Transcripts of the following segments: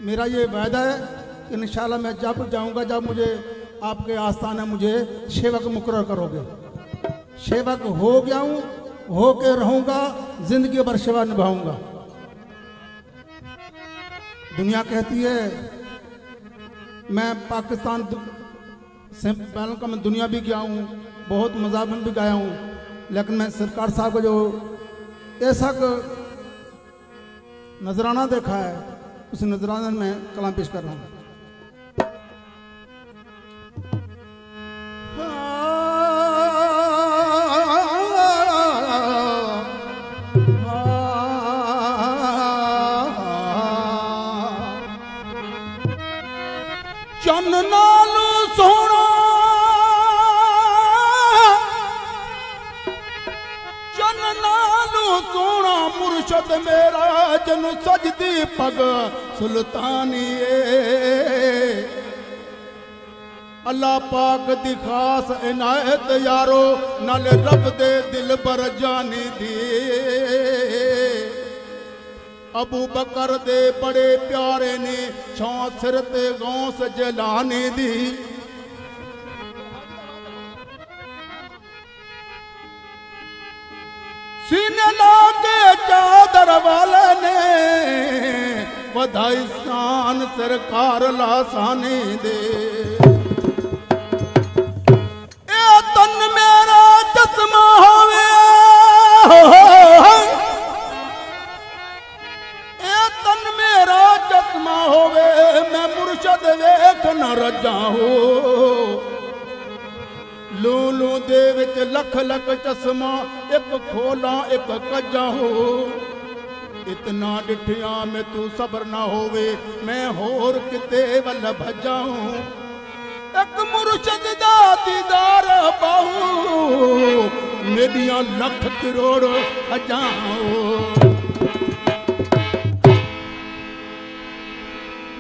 मेरा ये वादा है कि इंशाल्लाह मैं जब जाऊंगा, जब मुझे आपके आस्थान है, मुझे सेवक मुकर्रर करोगे। सेवक हो गया हूँ, हो के रहूंगा, जिंदगी भर सेवा निभाऊंगा। दुनिया कहती है मैं पाकिस्तान से पहले का मैं दुनिया भी गया हूँ, बहुत मज़ाबिन भी गाया हूँ, लेकिन मैं सरकार साहब को जो ऐसा नजराना देखा है, उस नजराने में कलाम पेश कर रहा हूँ। चन नालू सोना, चन नालू सोना मुर्शद मेरा, जन सजदी पग सुल्तानी अल्लाह पाक दी खास इनायत यारो, नाल रब दे दिल पर जानी दी। अबू बकर दे बड़े प्यारे ने छां सिर ते गौस जलाने दी। सीने लाके चादर वाले ने बधाई शान सरकार लासाने दे। ए तन मेरा चश्मा होवे, चश्मा होवे, मैं मुर्शद वेख न रजा हो। लूलू दे विच लख लख चश्मा, एक खोला एक कजा हो। इतना डिठिया में तू सबर ना होवे, मैं होर किते वल भजा हूं। एक मुर्शद दा दीदार पाऊं, मेरिया लख करोड़ खजा हो।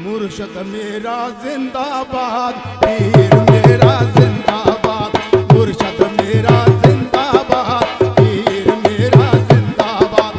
मुर्शद मेरा जिंदाबाद, पीर मेरा जिंदाबाद। मुर्शद मेरा जिंदाबाद, पीर मेरा जिंदाबाद।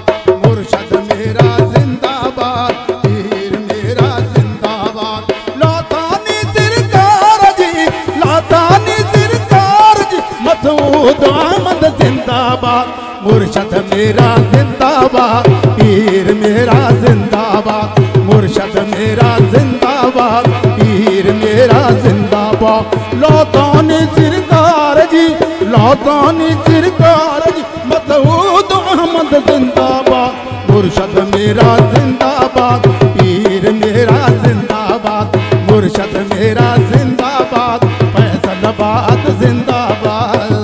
मुर्शद मेरा जिंदाबाद, पीर मेरा जिंदाबाद। लातानी सरकार जी, लातानी सरकार जी, मसूद अहमद जिंदाबाद। मुर्शद मेरा जिंदाबाद, पीर मेरा जिंदाबाद। मुर्शद मेरा जिंदाबाद, पीर मेरा जिंदाबाद। लातानी सरकार जी, लातानी सरकार जी, मसूद अहमद जिंदाबाद। मुर्शद मेरा जिंदाबाद, पीर मेरा जिंदाबाद। मुर्शद मेरा जिंदाबाद, फैसलाबाद जिंदाबाद।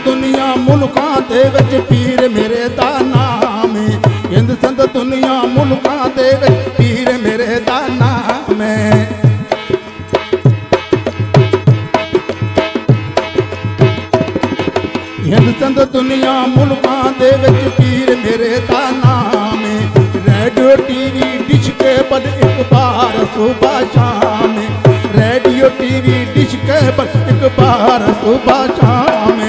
दुनिया मुल्कां दे विच पीर मेरे दा नाम है। हिंद संद दुनिया मुल्कां दे विच पीर मेरे दा नाम है। हिंद संद दुनिया मुल्कां दे विच पीर मेरे दा नाम है। रेडियो टीवी डिश केबल एक बार सुबह शाम। रेडियो टीवी डिश केबल एक बार सुबह शाम।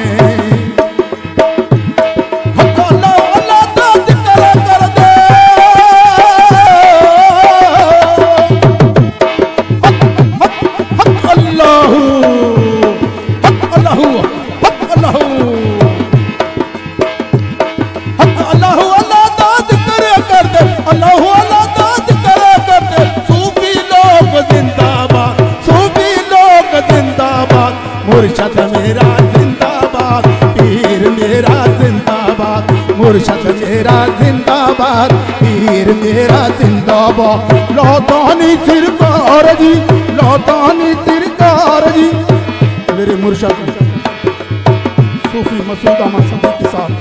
मुर्शद मेरा जिंदाबाद, पीर मेरा जिंदाबाद। मुर्शद मेरा जिंदाबाद, पीर मेरा जिंदाबाद। लातानी सरकार जी, लातानी सरकार जी, मेरे मुर्शद सूफी मसूद अहमद सदी के साथ।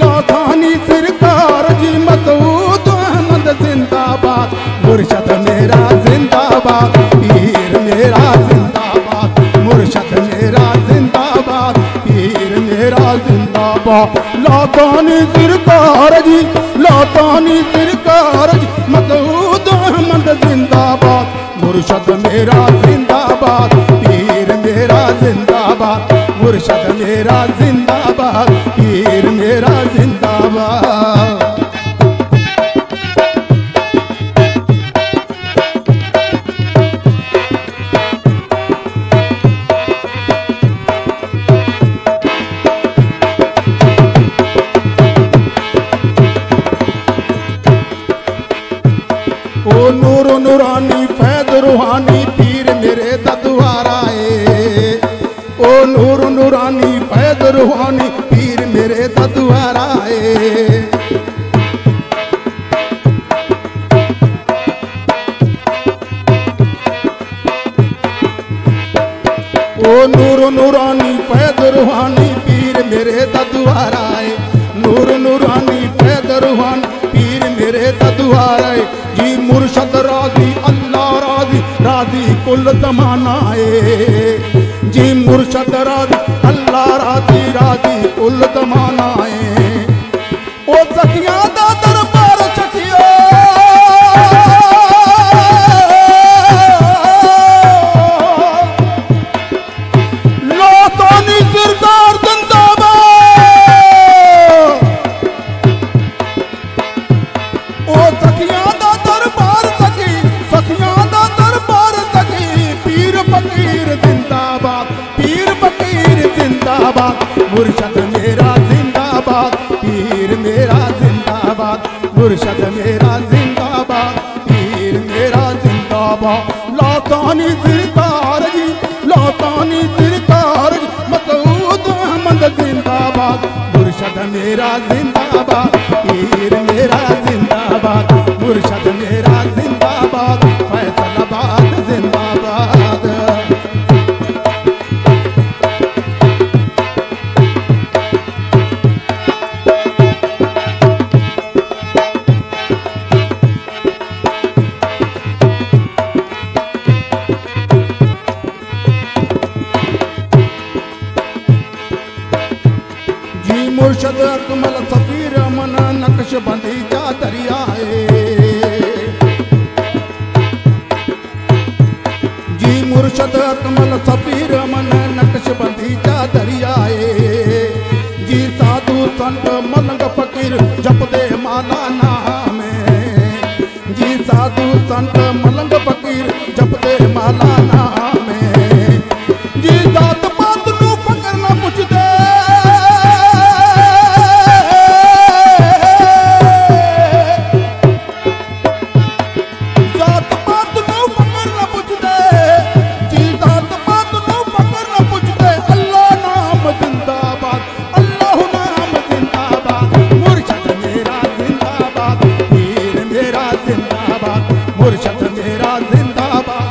लातानी सरकार जी, मसूद अहमद जिंदाबाद। मुर्शद मेरा जिंदाबाद, पीर मेरा जिंदाबाद। मुर्शद मेरा जिंदाबाद, पीर मेरा जिंदाबाद। लातानी सरकार जी, लातानी सरकार जी, मसूद अहमद जिंदाबाद, मुर्शद मेरा जिंदाबाद, पीर मेरा जिंदाबाद, मुर्शद मेरा जिंदाबाद, पीर मेरा जिंदाबाद। ओ नूर नूरानी फैद रूहानी पीर मेरे ददवारा है, ओ नूर नूरानी फैद रूहानी पीर मेरे ददवारा है। ओ नूर नूरानी फैद रूहानी पीर मेरे ददवारा है, नूर नूरानी फैद रूहानी पीर मेरे ददवारा है। जी मुर्शद राजी अल्लाह राजी, राजी कुल जमाना है, जी मुर्शद राजी अल्लाह राजी, राजी कुल जमाना है। ओ सखिया दा दरबार सखियो, लातानी सरकार जिंदाबाद, ओ सखिया दा दरबार सखी, सखिया दा दरबार सखी, पीर फकीर जिंदाबाद, पीर फकीर जिंदाबाद, मुर्शद मेरा जिंदाबाद, पीर मेरा जिंदाबाद, मुर्शद मेरा जिंदाबाद, पीर मेरा जिंदाबाद। लातानी सरकार जी, लातानी सरकार जी, मसूद अहमद जिंदाबाद, मुर्शद मेरा जिंदाबाद, पीर मेरा जिंदाबाद, मुर्शद मेरा जिंदाबाद, फैसलाबाद जिंदाबाद। जी मुर्शद अकमल सफीर मन नक्शबंदी जा दरिया है, जी मुर्शद अकमल सफीर मन नक्शबंदी जा दरिया है। जी साधु संत मलंग फकीर जपदे माला नाम है, जी साधु संत मलंग फकीर जपदे माला नाम है। जी जात पात नू फकर ना पुछदे, जात पात नू फकर ना पुछदे, जी जात पात नू फकर ना पुछदे। अल्लाह नाम जिंदाबाद, अल्लाह नाम जिंदाबाद, मुर्शद मेरा जिंदाबाद, पीर मेरा जिंदाबाद, मुर्शद मेरा जिंदाबाद,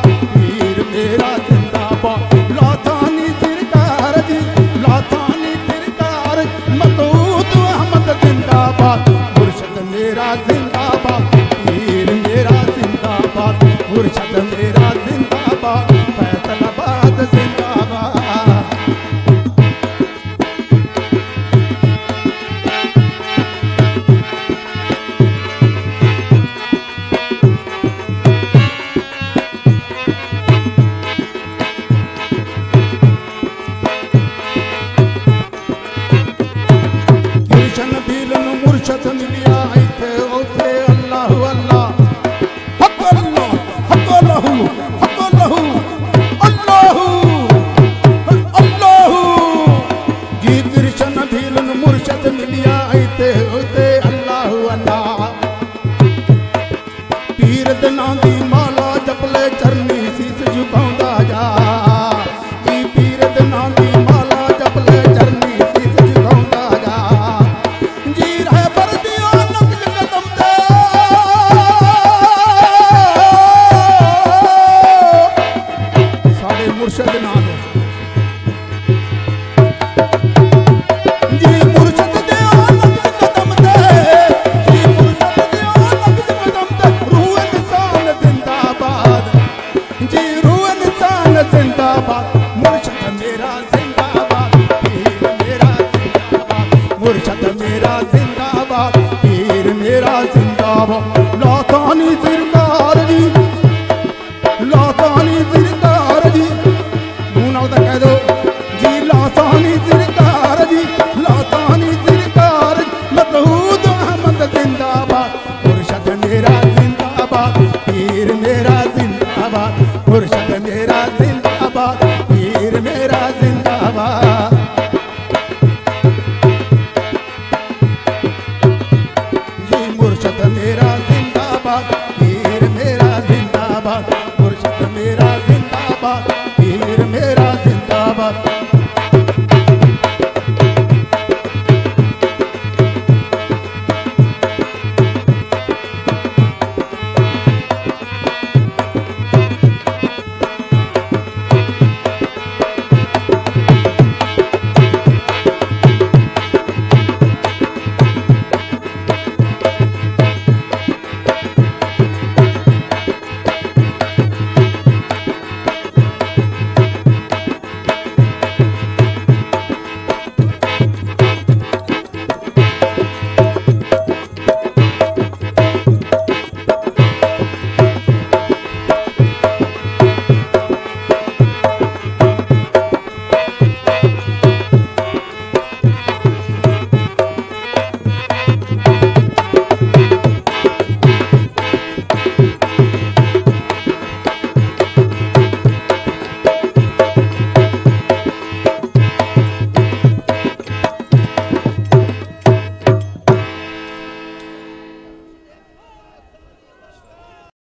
जिंदाबाद, पीर मेरा जिंदाबाद, लातानी सिर